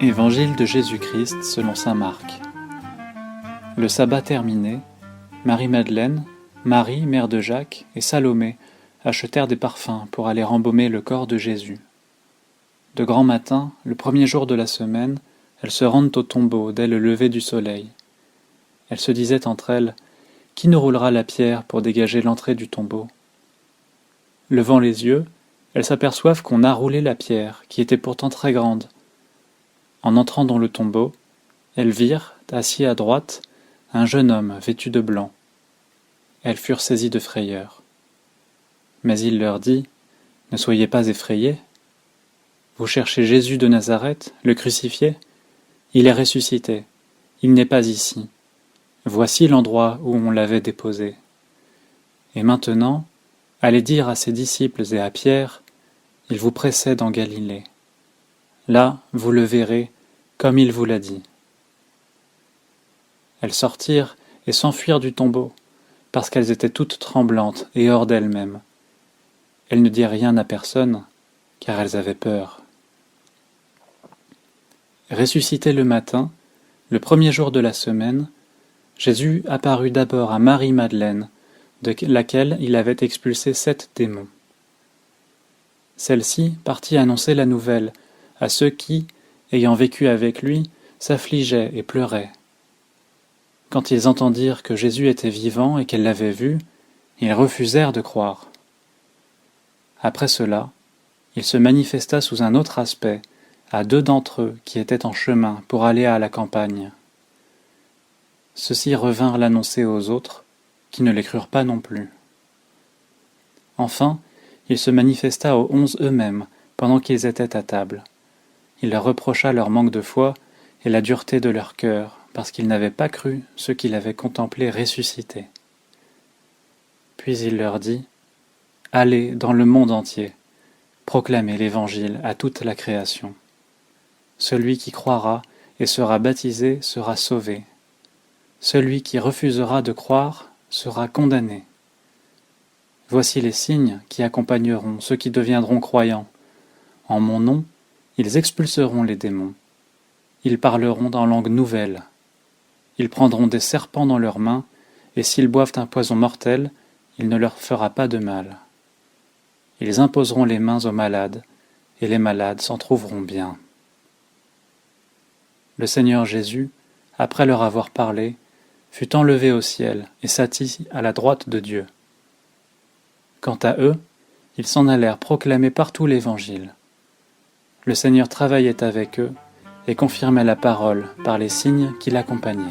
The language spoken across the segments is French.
Évangile de Jésus-Christ selon saint Marc. Le sabbat terminé, Marie-Madeleine, Marie, mère de Jacques, et Salomé achetèrent des parfums pour aller embaumer le corps de Jésus. De grand matin, le premier jour de la semaine, elles se rendent au tombeau dès le lever du soleil. Elles se disaient entre elles: « Qui nous roulera la pierre pour dégager l'entrée du tombeau ?» Levant les yeux, elles s'aperçoivent qu'on a roulé la pierre, qui était pourtant très grande. En entrant dans le tombeau, elles virent, assis à droite, un jeune homme vêtu de blanc. Elles furent saisies de frayeur. Mais il leur dit: « Ne soyez pas effrayés. Vous cherchez Jésus de Nazareth, le crucifié? Il est ressuscité. Il n'est pas ici. Voici l'endroit où on l'avait déposé. Et maintenant, allez dire à ses disciples et à Pierre: il vous précède en Galilée. Là, vous le verrez, comme il vous l'a dit. » Elles sortirent et s'enfuirent du tombeau, parce qu'elles étaient toutes tremblantes et hors d'elles-mêmes. Elles ne dirent rien à personne, car elles avaient peur. Ressuscité le matin, le premier jour de la semaine, Jésus apparut d'abord à Marie-Madeleine, de laquelle il avait expulsé 7 démons. Celle-ci partit annoncer la nouvelle à ceux qui, ayant vécu avec lui, s'affligeaient et pleuraient. Quand ils entendirent que Jésus était vivant et qu'elle l'avait vu, ils refusèrent de croire. Après cela, il se manifesta sous un autre aspect à 2 d'entre eux qui étaient en chemin pour aller à la campagne. Ceux-ci revinrent l'annoncer aux autres, qui ne les crurent pas non plus. Enfin, il se manifesta aux 11 eux-mêmes pendant qu'ils étaient à table. Il leur reprocha leur manque de foi et la dureté de leur cœur, parce qu'ils n'avaient pas cru ceux qu'il avait contemplés ressuscités. Puis il leur dit: « Allez dans le monde entier, proclamez l'Évangile à toute la création. Celui qui croira et sera baptisé sera sauvé. Celui qui refusera de croire sera condamné. Voici les signes qui accompagneront ceux qui deviendront croyants. En mon nom, ils expulseront les démons. Ils parleront en langue nouvelle. Ils prendront des serpents dans leurs mains, et s'ils boivent un poison mortel, il ne leur fera pas de mal. Ils imposeront les mains aux malades, et les malades s'en trouveront bien. » Le Seigneur Jésus, après leur avoir parlé, fut enlevé au ciel et s'assit à la droite de Dieu. Quant à eux, ils s'en allèrent proclamer partout l'Évangile. Le Seigneur travaillait avec eux et confirmait la parole par les signes qui l'accompagnaient.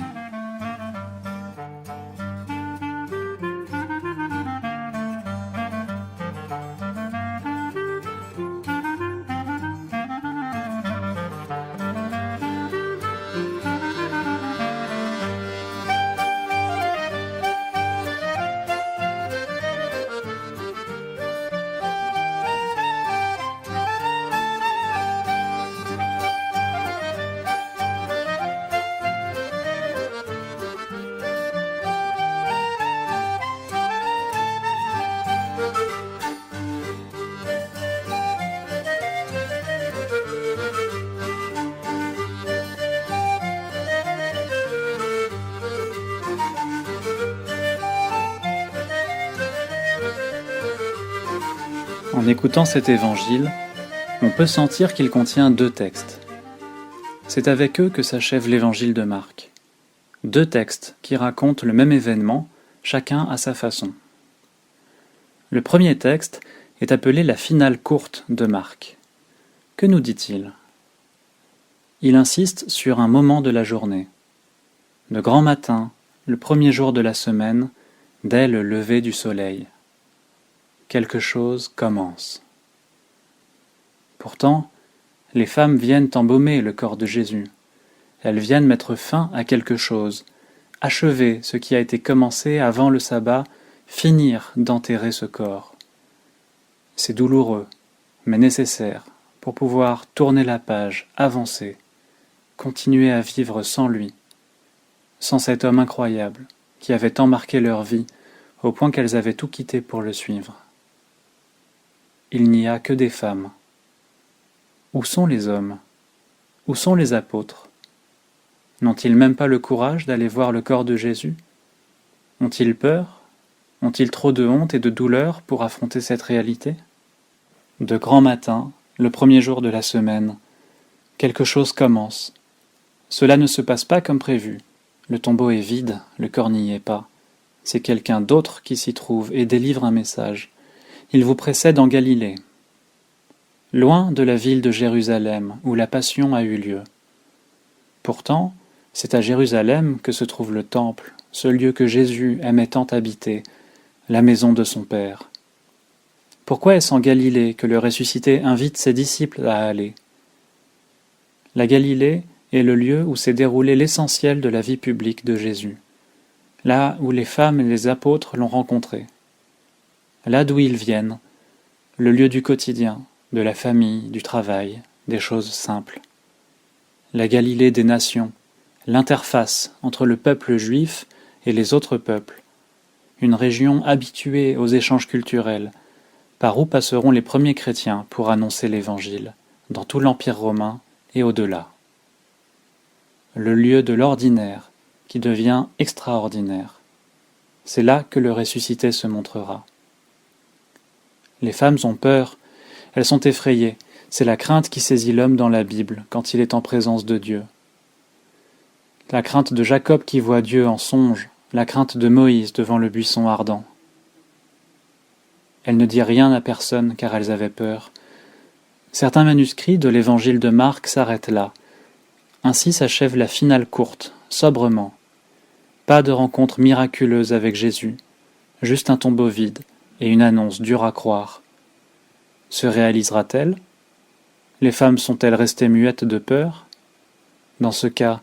En écoutant cet évangile, on peut sentir qu'il contient 2 textes. C'est avec eux que s'achève l'évangile de Marc. 2 textes qui racontent le même événement, chacun à sa façon. Le premier texte est appelé la finale courte de Marc. Que nous dit-il? Il insiste sur un moment de la journée. De grand matin, le premier jour de la semaine, dès le lever du soleil. Quelque chose commence. Pourtant, les femmes viennent embaumer le corps de Jésus. Elles viennent mettre fin à quelque chose, achever ce qui a été commencé avant le sabbat, finir d'enterrer ce corps. C'est douloureux, mais nécessaire pour pouvoir tourner la page, avancer, continuer à vivre sans lui, sans cet homme incroyable qui avait tant marqué leur vie au point qu'elles avaient tout quitté pour le suivre. Il n'y a que des femmes. Où sont les hommes? Où sont les apôtres? N'ont-ils même pas le courage d'aller voir le corps de Jésus? Ont-ils peur? Ont-ils trop de honte et de douleur pour affronter cette réalité? De grand matin, le premier jour de la semaine, quelque chose commence. Cela ne se passe pas comme prévu. Le tombeau est vide, le corps n'y est pas. C'est quelqu'un d'autre qui s'y trouve et délivre un message. Il vous précède en Galilée, loin de la ville de Jérusalem où la Passion a eu lieu. Pourtant, c'est à Jérusalem que se trouve le temple, ce lieu que Jésus aimait tant habiter, la maison de son Père. Pourquoi est-ce en Galilée que le ressuscité invite ses disciples à aller? La Galilée est le lieu où s'est déroulé l'essentiel de la vie publique de Jésus, là où les femmes et les apôtres l'ont rencontré, là d'où ils viennent, le lieu du quotidien, de la famille, du travail, des choses simples. La Galilée des nations, l'interface entre le peuple juif et les autres peuples, une région habituée aux échanges culturels, par où passeront les premiers chrétiens pour annoncer l'Évangile, dans tout l'Empire romain et au-delà. Le lieu de l'ordinaire qui devient extraordinaire. C'est là que le ressuscité se montrera. Les femmes ont peur, elles sont effrayées, c'est la crainte qui saisit l'homme dans la Bible quand il est en présence de Dieu. La crainte de Jacob qui voit Dieu en songe, la crainte de Moïse devant le buisson ardent. Elles ne dirent rien à personne car elles avaient peur. Certains manuscrits de l'évangile de Marc s'arrêtent là. Ainsi s'achève la finale courte, sobrement. Pas de rencontre miraculeuse avec Jésus, juste un tombeau vide et une annonce dure à croire. Se réalisera-t-elle? Les femmes sont-elles restées muettes de peur? Dans ce cas,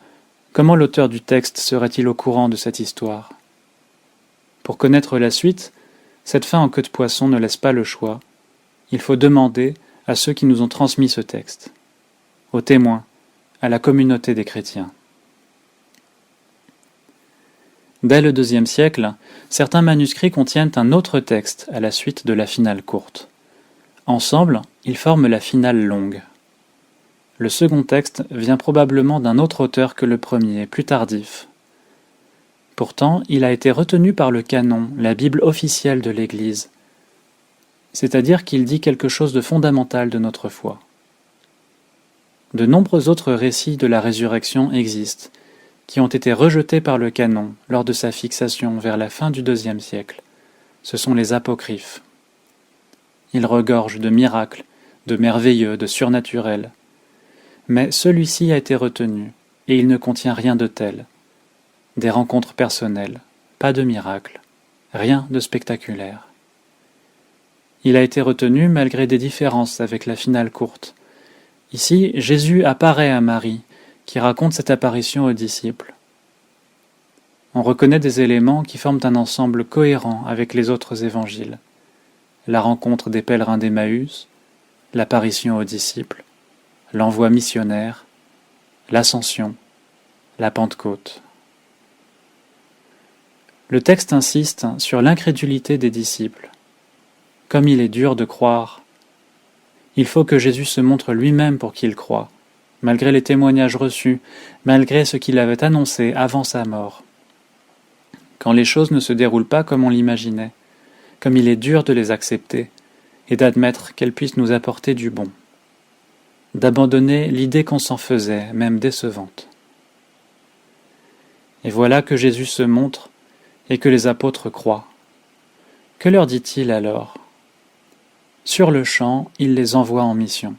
comment l'auteur du texte serait-il au courant de cette histoire? Pour connaître la suite, cette fin en queue de poisson ne laisse pas le choix. Il faut demander à ceux qui nous ont transmis ce texte, aux témoins, à la communauté des chrétiens. Dès le IIe siècle, certains manuscrits contiennent un autre texte à la suite de la finale courte. Ensemble, ils forment la finale longue. Le second texte vient probablement d'un autre auteur que le premier, plus tardif. Pourtant, il a été retenu par le canon, la Bible officielle de l'Église. C'est-à-dire qu'il dit quelque chose de fondamental de notre foi. De nombreux autres récits de la résurrection existent, qui ont été rejetés par le canon lors de sa fixation vers la fin du IIe siècle. Ce sont les apocryphes. Ils regorgent de miracles, de merveilleux, de surnaturels. Mais celui-ci a été retenu, et il ne contient rien de tel. Des rencontres personnelles, pas de miracles, rien de spectaculaire. Il a été retenu malgré des différences avec la finale courte. Ici, Jésus apparaît à Marie, qui raconte cette apparition aux disciples. On reconnaît des éléments qui forment un ensemble cohérent avec les autres évangiles. La rencontre des pèlerins d'Emmaüs, l'apparition aux disciples, l'envoi missionnaire, l'ascension, la Pentecôte. Le texte insiste sur l'incrédulité des disciples. Comme il est dur de croire, il faut que Jésus se montre lui-même pour qu'ils croient, malgré les témoignages reçus, malgré ce qu'il avait annoncé avant sa mort. Quand les choses ne se déroulent pas comme on l'imaginait, comme il est dur de les accepter et d'admettre qu'elles puissent nous apporter du bon, d'abandonner l'idée qu'on s'en faisait, même décevante. Et voilà que Jésus se montre et que les apôtres croient. Que leur dit-il alors? Sur le champ, il les envoie en mission.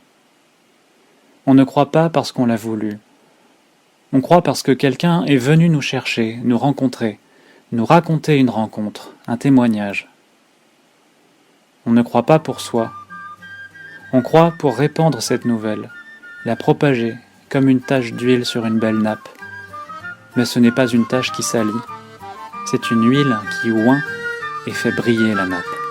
On ne croit pas parce qu'on l'a voulu. On croit parce que quelqu'un est venu nous chercher, nous rencontrer, nous raconter une rencontre, un témoignage. On ne croit pas pour soi. On croit pour répandre cette nouvelle, la propager comme une tache d'huile sur une belle nappe. Mais ce n'est pas une tache qui salit, c'est une huile qui oint et fait briller la nappe.